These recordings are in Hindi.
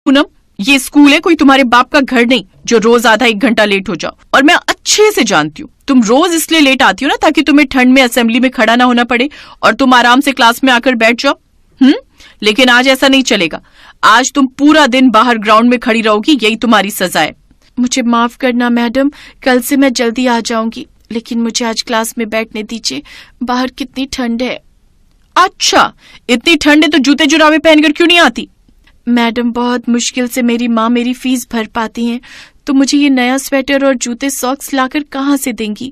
पूनम, ये स्कूल है, कोई तुम्हारे बाप का घर नहीं जो रोज आधा 1 घंटा लेट हो जाओ। और मैं अच्छे से जानती हूँ तुम रोज इसलिए लेट आती हो ना ताकि तुम्हें ठंड में असेंबली में खड़ा ना होना पड़े और तुम आराम से क्लास में आकर बैठ जाओ। लेकिन आज ऐसा नहीं चलेगा। आज तुम पूरा दिन बाहर ग्राउंड में खड़ी रहोगी, यही तुम्हारी सजा है। मुझे माफ करना मैडम, कल से मैं जल्दी आ जाऊंगी, लेकिन मुझे आज क्लास में बैठने दीजिए, बाहर कितनी ठंड है। अच्छा, इतनी ठंड है तो जूते जुराबे पहनकर क्यों नहीं आती? मैडम, बहुत मुश्किल से मेरी माँ मेरी फीस भर पाती हैं, तो मुझे ये नया स्वेटर और जूते सॉक्स लाकर कहाँ से देंगी?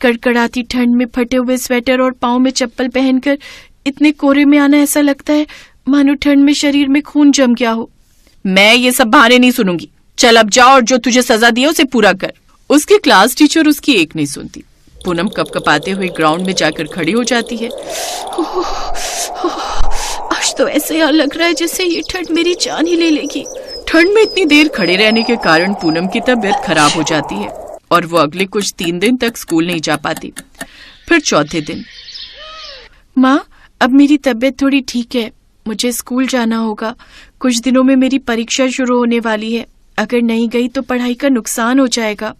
कड़कड़ाती ठंड में फटे हुए स्वेटर और पाँव में चप्पल पहनकर इतने कोहरे में आना, ऐसा लगता है मानो ठंड में शरीर में खून जम गया हो। मैं ये सब बहाने नहीं सुनूंगी। चल अब जाओ और जो तुझे सजा दी है उसे पूरा कर। उसकी क्लास टीचर उसकी एक नहीं सुनती। पूनम कपकपाते हुए ग्राउंड में जाकर खड़ी हो जाती है। आज तो ऐसे यार लग रहा है जैसे ये ठंड मेरी जान ही ले लेगी। ठंड में इतनी देर खड़े रहने के कारण पूनम की तबीयत खराब हो जाती है और वो अगले कुछ 3 दिन तक स्कूल नहीं जा पाती। फिर चौथे दिन, माँ, अब मेरी तबीयत थोड़ी ठीक है, मुझे स्कूल जाना होगा। कुछ दिनों में मेरी परीक्षा शुरू होने वाली है, अगर नहीं गई तो पढ़ाई का नुकसान हो जाएगा।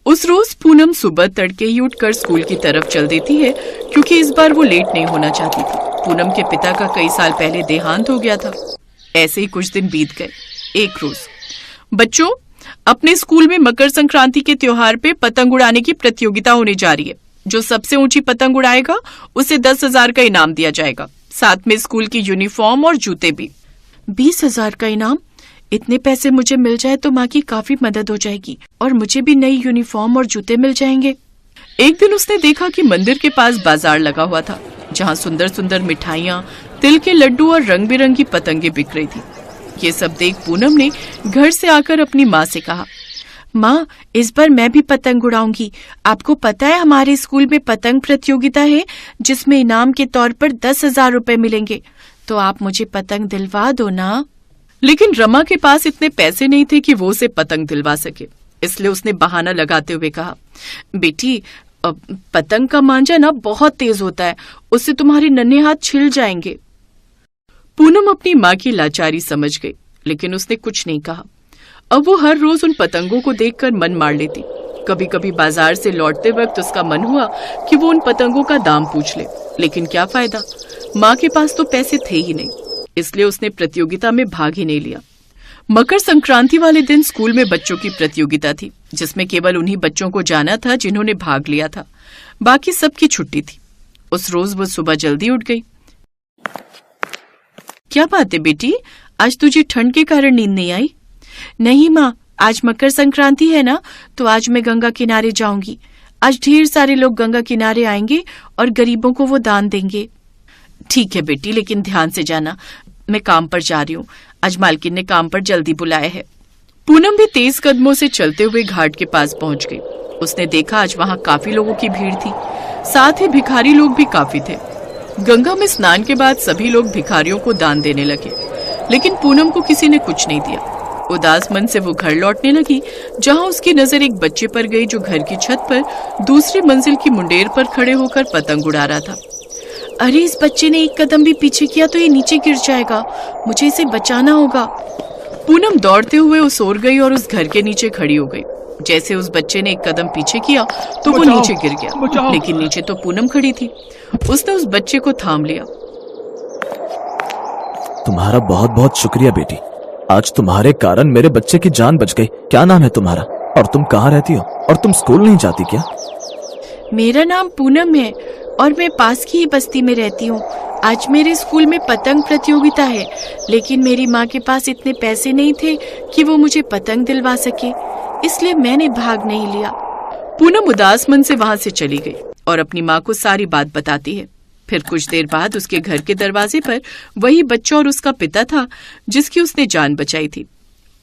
उस रोज पूनम सुबह तड़के ही उठकर स्कूल की तरफ चल देती है, क्योंकि इस बार वो लेट नहीं होना चाहती थी। पूनम के पिता का कई साल पहले देहांत हो गया था। ऐसे ही कुछ दिन बीत गए। एक रोज, बच्चों, अपने स्कूल में मकर संक्रांति के त्योहार पे पतंग उड़ाने की प्रतियोगिता होने जा रही है। जो सबसे ऊंची पतंग उड़ाएगा उसे 10,000 का इनाम दिया जाएगा, साथ में स्कूल की यूनिफॉर्म और जूते भी। 20,000 का इनाम? इतने पैसे मुझे मिल जाए तो माँ की काफी मदद हो जाएगी और मुझे भी नई यूनिफॉर्म और जूते मिल जाएंगे। एक दिन उसने देखा कि मंदिर के पास बाजार लगा हुआ था, जहाँ सुंदर सुंदर मिठाइयाँ, तिल के लड्डू और रंग बिरंगी पतंगे बिक रही थी। ये सब देख पूनम ने घर से आकर अपनी माँ से कहा, माँ, इस बार मैं भी पतंग उड़ाऊंगी। आपको पता है हमारे स्कूल में पतंग प्रतियोगिता है जिसमें इनाम के तौर पर 10,000 रुपए मिलेंगे, तो आप मुझे पतंग दिलवा दो ना। लेकिन रमा के पास इतने पैसे नहीं थे कि वो उसे पतंग दिलवा सके, इसलिए उसने बहाना लगाते हुए कहा, बेटी, पतंग का मांझा ना बहुत तेज होता है, उससे तुम्हारे नन्हे हाथ छिल जाएंगे। पूनम अपनी माँ की लाचारी समझ गई, लेकिन उसने कुछ नहीं कहा। अब वो हर रोज उन पतंगों को देखकर मन मार लेती। कभी कभी बाजार से लौटते वक्त उसका मन हुआ कि वो उन पतंगों का दाम पूछ ले, लेकिन क्या फायदा, माँ के पास तो पैसे थे ही नहीं, इसलिए उसने प्रतियोगिता में भाग ही नहीं लिया। मकर संक्रांति वाले दिन स्कूल में बच्चों की प्रतियोगिता थी, जिसमें केवल उन्हीं बच्चों को जाना था जिन्होंने भाग लिया था, बाकी सबकी छुट्टी थी। उस रोज वो सुबह जल्दी उठ गई। क्या बात है बेटी, आज तुझे ठंड के कारण नींद नहीं आई? नहीं माँ, आज मकर संक्रांति है ना, तो आज मैं गंगा किनारे जाऊंगी। आज ढेर सारे लोग गंगा किनारे आएंगे और गरीबों को वो दान देंगे। ठीक है बेटी, लेकिन ध्यान से जाना, मैं काम पर जा रही हूँ, आज मालकिन ने काम पर जल्दी बुलाया है। पूनम भी तेज कदमों से चलते हुए घाट के पास पहुंच गई। उसने देखा आज वहाँ काफी लोगों की भीड़ थी, साथ ही भिखारी लोग भी काफी थे। गंगा में स्नान के बाद सभी लोग भिखारियों को दान देने लगे, लेकिन पूनम को किसी ने कुछ नहीं दिया। उदास मन से वो घर लौटने लगी, जहाँ उसकी नजर एक बच्चे पर गई जो घर की छत पर दूसरी मंजिल की मुंडेर पर खड़े होकर पतंग उड़ा रहा था। अरे, इस बच्चे ने एक कदम भी पीछे किया तो ये नीचे गिर जाएगा, मुझे इसे बचाना होगा। पूनम दौड़ते हुए उस ओर गई और उस घर के नीचे खड़ी हो गई। जैसे उस बच्चे ने एक कदम पीछे किया तो वो नीचे गिर गया, लेकिन नीचे तो पूनम खड़ी थी। उसने उस बच्चे को थाम लिया। तुम्हारा बहुत बहुत शुक्रिया बेटी, आज तुम्हारे कारण मेरे बच्चे की जान बच गई। क्या नाम है तुम्हारा और तुम कहाँ रहती हो और तुम स्कूल नहीं जाती क्या? मेरा नाम पूनम है और मैं पास की ही बस्ती में रहती हूँ। आज मेरे स्कूल में पतंग प्रतियोगिता है, लेकिन मेरी माँ के पास इतने पैसे नहीं थे कि वो मुझे पतंग दिलवा सके, इसलिए मैंने भाग नहीं लिया। पूनम उदास मन से वहाँ से चली गई और अपनी माँ को सारी बात बताती है। फिर कुछ देर बाद उसके घर के दरवाजे पर वही बच्चा और उसका पिता था जिसकी उसने जान बचाई थी,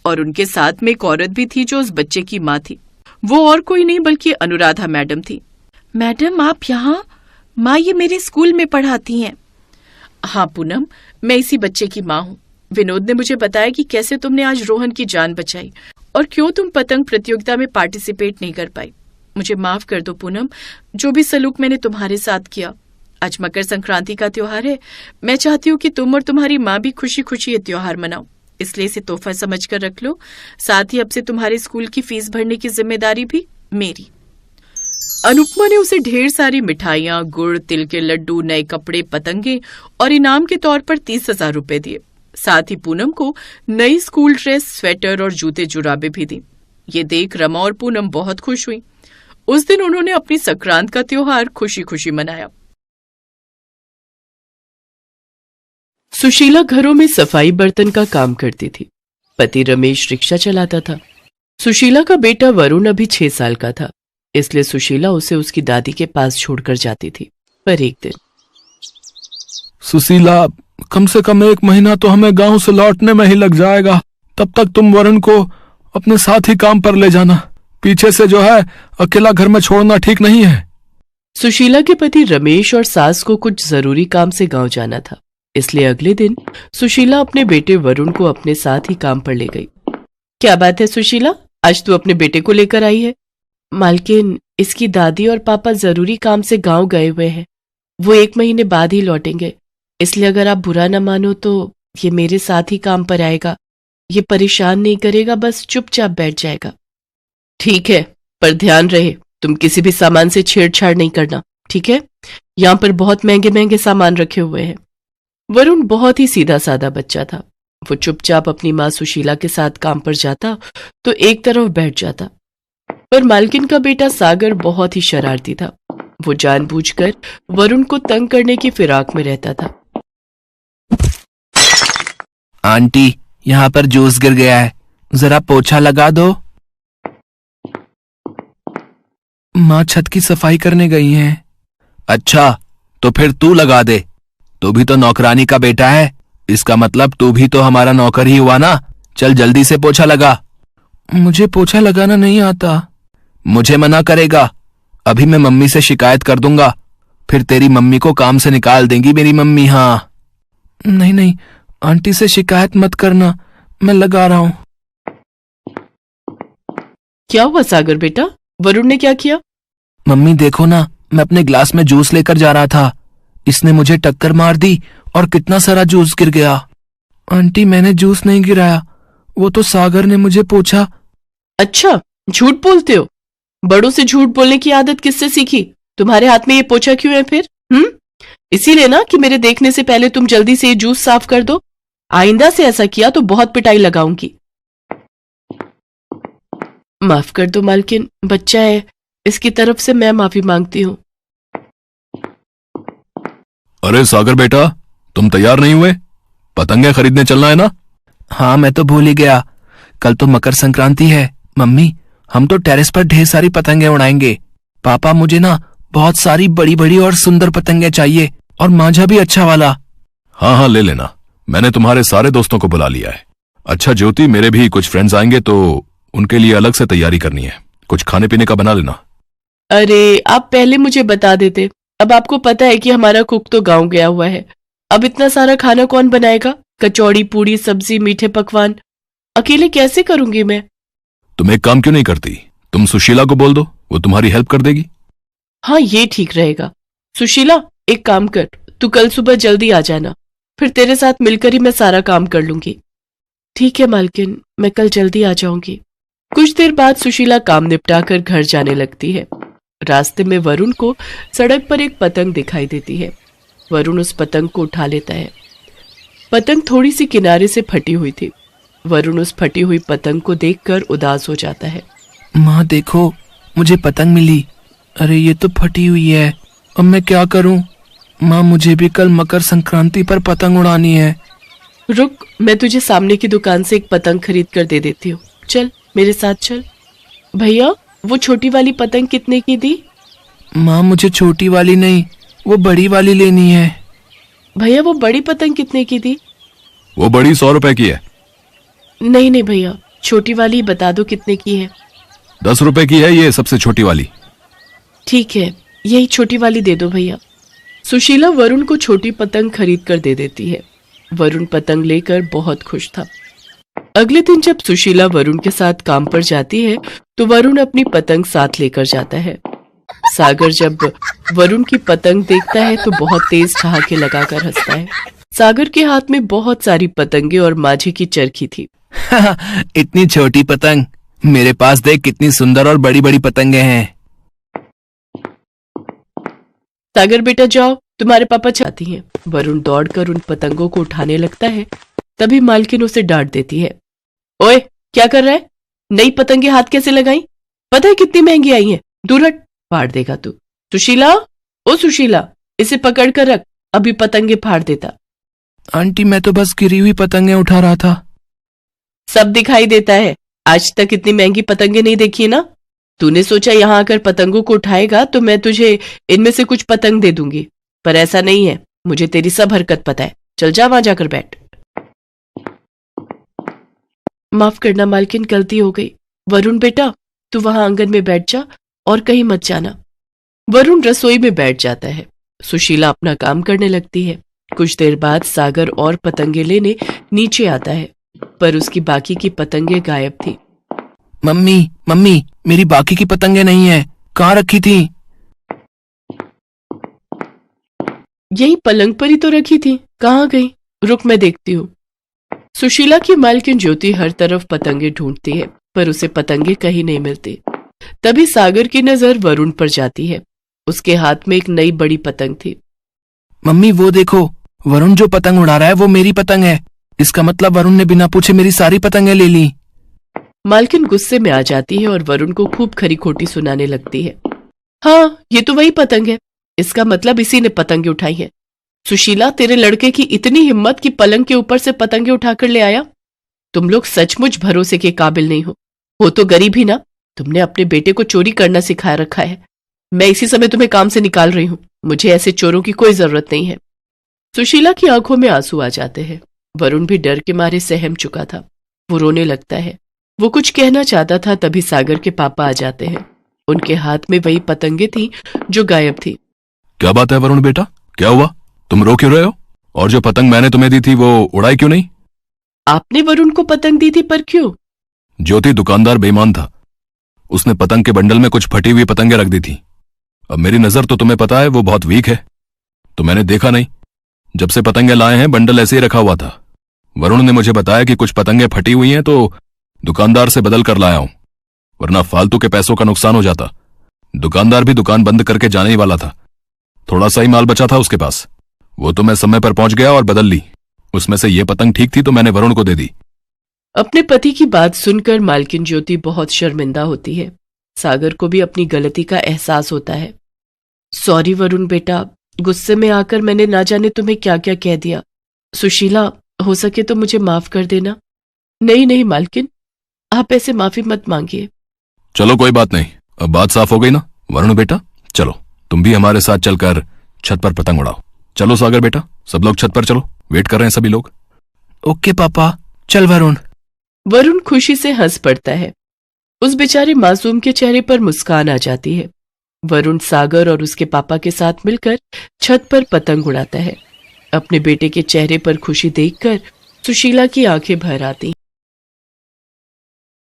और उनके साथ में एक औरत भी थी जो उस बच्चे की माँ थी। वो और कोई नहीं बल्कि अनुराधा मैडम थी। मैडम, आप यहाँ? माँ ये मेरे स्कूल में पढ़ाती हैं। हाँ पूनम, मैं इसी बच्चे की माँ हूँ। विनोद ने मुझे बताया कि कैसे तुमने आज रोहन की जान बचाई और क्यों तुम पतंग प्रतियोगिता में पार्टिसिपेट नहीं कर पाई। मुझे माफ कर दो पूनम, जो भी सलूक मैंने तुम्हारे साथ किया। आज मकर संक्रांति का त्योहार है, मैं चाहती हूँ कि तुम और तुम्हारी माँ भी खुशी खुशी ये त्योहार मनाओ। इसलिए इसे तोहफा समझकर रख लो। साथ ही अब से तुम्हारे स्कूल की फीस भरने की जिम्मेदारी भी मेरी। अनुपमा ने उसे ढेर सारी मिठाइयां, गुड़, तिल के लड्डू, नए कपड़े, पतंगे और इनाम के तौर पर 30,000 रुपए दिए। साथ ही पूनम को नई स्कूल ड्रेस, स्वेटर और जूते जुराबे भी दी। ये देख रमा और पूनम बहुत खुश हुई। उस दिन उन्होंने अपनी संक्रांत का त्योहार खुशी खुशी मनाया। सुशीला घरों में सफाई बर्तन का काम करती थी। पति रमेश रिक्शा चलाता था। सुशीला का बेटा वरुण अभी 6 साल का था, इसलिए सुशीला उसे उसकी दादी के पास छोड़कर जाती थी। पर एक दिन, सुशीला, कम से कम 1 महीना तो हमें गांव से लौटने में ही लग जाएगा। तब तक तुम वरुण को अपने साथ ही काम पर ले जाना। पीछे से जो है अकेला घर में छोड़ना ठीक नहीं है। सुशीला के पति रमेश और सास को कुछ जरूरी काम से गांव जाना था, इसलिए अगले दिन सुशीला अपने बेटे वरुण को अपने साथ ही काम पर ले गई। क्या बात है सुशीला, आज तू अपने बेटे को लेकर आई है? मालकिन, इसकी दादी और पापा जरूरी काम से गांव गए हुए हैं। वो 1 महीने बाद ही लौटेंगे, इसलिए अगर आप बुरा न मानो तो ये मेरे साथ ही काम पर आएगा। ये परेशान नहीं करेगा, बस चुपचाप बैठ जाएगा। ठीक है, पर ध्यान रहे तुम किसी भी सामान से छेड़छाड़ नहीं करना, ठीक है? यहाँ पर बहुत महंगे महंगे सामान रखे हुए हैं। वरुण बहुत ही सीधा साधा बच्चा था। वो चुपचाप अपनी माँ सुशीला के साथ काम पर जाता तो एक तरफ बैठ जाता। पर मालकिन का बेटा सागर बहुत ही शरारती था। वो जानबूझकर वरुण को तंग करने की फिराक में रहता था। आंटी, यहाँ पर जूस गिर गया है, जरा पोछा लगा दो। माँ छत की सफाई करने गई हैं। अच्छा, तो फिर तू लगा दे। तू भी तो नौकरानी का बेटा है, इसका मतलब तू भी तो हमारा नौकर ही हुआ ना। चल जल्दी से पोछा लगा। मुझे पोछा लगाना नहीं आता। मुझे मना करेगा? अभी मैं मम्मी से शिकायत कर दूंगा, फिर तेरी मम्मी को काम से निकाल देंगी मेरी मम्मी। हाँ नहीं नहीं, आंटी से शिकायत मत करना, मैं लगा रहा हूं। क्या हुआ सागर बेटा, वरुण ने क्या किया? मम्मी देखो ना, मैं अपने ग्लास में जूस लेकर जा रहा था, इसने मुझे टक्कर मार दी और कितना सारा जूस गिर गया। आंटी, मैंने जूस नहीं गिराया, वो तो सागर ने मुझे पूछा। अच्छा, झूठ बोलते हो? बड़ों से झूठ बोलने की आदत किससे सीखी? तुम्हारे हाथ में ये पोछा क्यों है फिर? इसीलिए ना कि मेरे देखने से पहले तुम जल्दी से ये जूस साफ कर दो। आइंदा से ऐसा किया तो बहुत पिटाई लगाऊंगी। माफ कर दो मालकिन, बच्चा है, इसकी तरफ से मैं माफी मांगती हूँ। अरे सागर बेटा, तुम तैयार नहीं हुए? पतंगे खरीदने चलना है ना? हाँ, मैं तो भूल ही गया, कल तो मकर संक्रांति है। मम्मी, हम तो टेरेस पर ढेर सारी पतंगे उड़ाएंगे। पापा, मुझे ना बहुत सारी बड़ी बड़ी और सुंदर पतंगे चाहिए, और मांझा भी अच्छा वाला। हाँ हाँ, ले लेना, मैंने तुम्हारे सारे दोस्तों को बुला लिया है। अच्छा ज्योति, मेरे भी कुछ फ्रेंड्स आएंगे तो उनके लिए अलग से तैयारी करनी है, कुछ खाने पीने का बना लेना। अरे आप पहले मुझे बता देते। अब आपको पता है कि हमारा कुक तो गांव गया हुआ है, अब इतना सारा खाना कौन बनाएगा? कचौड़ी, पूड़ी, सब्जी, मीठे पकवान अकेले कैसे करूंगी मैं? तुम एक काम क्यों नहीं करती, तुम सुशीला को बोल दो, वो तुम्हारी हेल्प कर देगी। हाँ, ये ठीक रहेगा। सुशीला, एक काम कर, तू कल सुबह जल्दी आ जाना, फिर तेरे साथ मिलकर ही मैं सारा काम कर लूंगी। ठीक है मालकिन, मैं कल जल्दी आ जाऊंगी। कुछ देर बाद सुशीला काम निपटाकर घर जाने लगती है। रास्ते में वरुण को सड़क पर एक पतंग दिखाई देती है। वरुण उस पतंग को उठा लेता है। पतंग थोड़ी सी किनारे से फटी हुई थी। वरुण उस फटी हुई पतंग को देखकर उदास हो जाता है। माँ देखो, मुझे पतंग मिली। अरे ये तो फटी हुई है, अब मैं क्या करूं? माँ, मुझे भी कल मकर संक्रांति पर पतंग उड़ानी है। रुक, मैं तुझे सामने की दुकान से एक पतंग खरीद कर दे देती हूँ, चल मेरे साथ चल। भैया, वो छोटी वाली पतंग कितने की दी? माँ, मुझे छोटी वाली नहीं, वो बड़ी वाली लेनी है। भैया, वो बड़ी पतंग कितने की दी? वो बड़ी 100 रुपए की है। नहीं नहीं भैया, छोटी वाली बता दो कितने की है। 10 रुपए की है ये सबसे छोटी वाली। ठीक है, यही छोटी वाली दे दो भैया। सुशीला वरुण को छोटी पतंग खरीद कर दे देती है। वरुण पतंग लेकर बहुत खुश था। अगले दिन जब सुशीला वरुण के साथ काम पर जाती है तो वरुण अपनी पतंग साथ लेकर जाता है। सागर जब वरुण की पतंग देखता है तो बहुत तेज ठहाके लगाकर हंसता है। सागर के हाथ में बहुत सारी पतंगे और माझे की चरखी थी। इतनी छोटी पतंग, मेरे पास देख कितनी सुंदर और बड़ी बड़ी पतंगे हैं। सागर बेटा जाओ, तुम्हारे पापा चाहती हैं। वरुण दौड़कर उन पतंगों को उठाने लगता है, तभी मालकिन उसे डांट देती है। ओए, क्या कर रहा है? नई पतंगे हाथ कैसे लगाई? पता है कितनी महंगी आई है? दूर हट, फाड़ देगा तू। सुशीला, ओ सुशीला, इसे पकड़ कर रख, अभी पतंगे फाड़ देता। आंटी, मैं तो बस गिरी हुई पतंगे उठा रहा था। सब दिखाई देता है, आज तक इतनी महंगी पतंगे नहीं देखी ना। तूने सोचा यहाँ आकर पतंगों को उठाएगा तो मैं तुझे इनमें से कुछ पतंग दे दूंगी, पर ऐसा नहीं है। मुझे तेरी सब हरकत पता है। चल जा, वहां जाकर बैठ। माफ करना मालकिन, गलती हो गई। वरुण बेटा, तू वहां आंगन में बैठ जा और कहीं मत जाना। वरुण रसोई में बैठ जाता है। सुशीला अपना काम करने लगती है। कुछ देर बाद सागर और पतंगे लेने नीचे आता है, पर उसकी बाकी की पतंगे गायब थी। मम्मी, मम्मी, मेरी बाकी की पतंगे नहीं है, कहाँ रखी थी? यही पलंग पर ही तो रखी थी, कहाँ गई? रुक, मैं देखती हूँ। सुशीला की मालकिन ज्योति हर तरफ पतंगे ढूंढती है, पर उसे पतंगे कहीं नहीं मिलती। तभी सागर की नजर वरुण पर जाती है। उसके हाथ में एक नई बड़ी पतंग थी। मम्मी, वो देखो, वरुण जो पतंग उड़ा रहा है वो मेरी पतंग है। इसका मतलब वरुण ने बिना पूछे मेरी सारी पतंगे ले ली। मालकिन गुस्से में आ जाती है और वरुण को खूब खरी खोटी सुनाने लगती है। हाँ, ये तो वही पतंग है। इसका मतलब इसी ने पतंगे उठाई है। सुशीला, तेरे लड़के की इतनी हिम्मत कि पलंग के ऊपर से पतंगे उठाकर ले आया। तुम लोग सचमुच भरोसे के काबिल नहीं हो तो गरीब ही ना। तुमने अपने बेटे को चोरी करना सिखा रखा है। मैं इसी समय तुम्हें काम से निकाल रही हूं। मुझे ऐसे चोरों की कोई जरूरत नहीं है। सुशीला की आंखों में आंसू आ जाते हैं। वरुण भी डर के मारे सहम चुका था। वो रोने लगता है। वो कुछ कहना चाहता था, तभी सागर के पापा आ जाते हैं। उनके हाथ में वही पतंगे थी जो गायब थी। क्या बात है वरुण बेटा, क्या हुआ? तुम रो क्यों रहे हो? और जो पतंग मैंने तुम्हें दी थी वो उड़ाई क्यों नहीं? आपने वरुण को पतंग दी थी, पर क्यों? ज्योति दुकानदार बेईमान था। उसने पतंग के बंडल में कुछ फटी हुई पतंगे रख दी थी। अब मेरी नजर तो तुम्हें पता है वो बहुत वीक है, तो मैंने देखा नहीं। जब से पतंगे लाए हैं बंडल ऐसे ही रखा हुआ था। वरुण ने मुझे बताया कि कुछ पतंगे फटी हुई हैं तो दुकानदार से बदल कर लाया हूं, वरना फालतू के पैसों का नुकसान हो जाता। दुकानदार भी दुकान बंद करके जाने ही वाला था। थोड़ा सा ही माल बचा था उसके पास, वो तो मैं समय पर पहुंच गया और बदल ली। उसमें से ये पतंग ठीक थी तो मैंने वरुण को दे दी। अपने पति की बात सुनकर मालकिन ज्योति बहुत शर्मिंदा होती है। सागर को भी अपनी गलती का एहसास होता है। सॉरी वरुण बेटा, गुस्से में आकर मैंने ना जाने तुम्हें क्या क्या कह दिया। सुशीला, हो सके तो मुझे माफ कर देना। नहीं नहीं मालकिन, आप ऐसे माफी मत मांगिए। चलो कोई बात नहीं, अब बात साफ हो गई ना। वरुण बेटा चलो, तुम भी हमारे साथ चलकर छत पर पतंग उड़ाओ। चलो सागर बेटा, सब लोग छत पर चलो, वेट कर रहे हैं सभी लोग। ओके पापा, चल वरुण। वरुण खुशी से हंस पड़ता है। उस बेचारे मासूम के चेहरे पर मुस्कान आ जाती है। वरुण सागर और उसके पापा के साथ मिलकर छत पर पतंग उड़ाता है। अपने बेटे के चेहरे पर खुशी देखकर सुशीला की आंखें भर आती।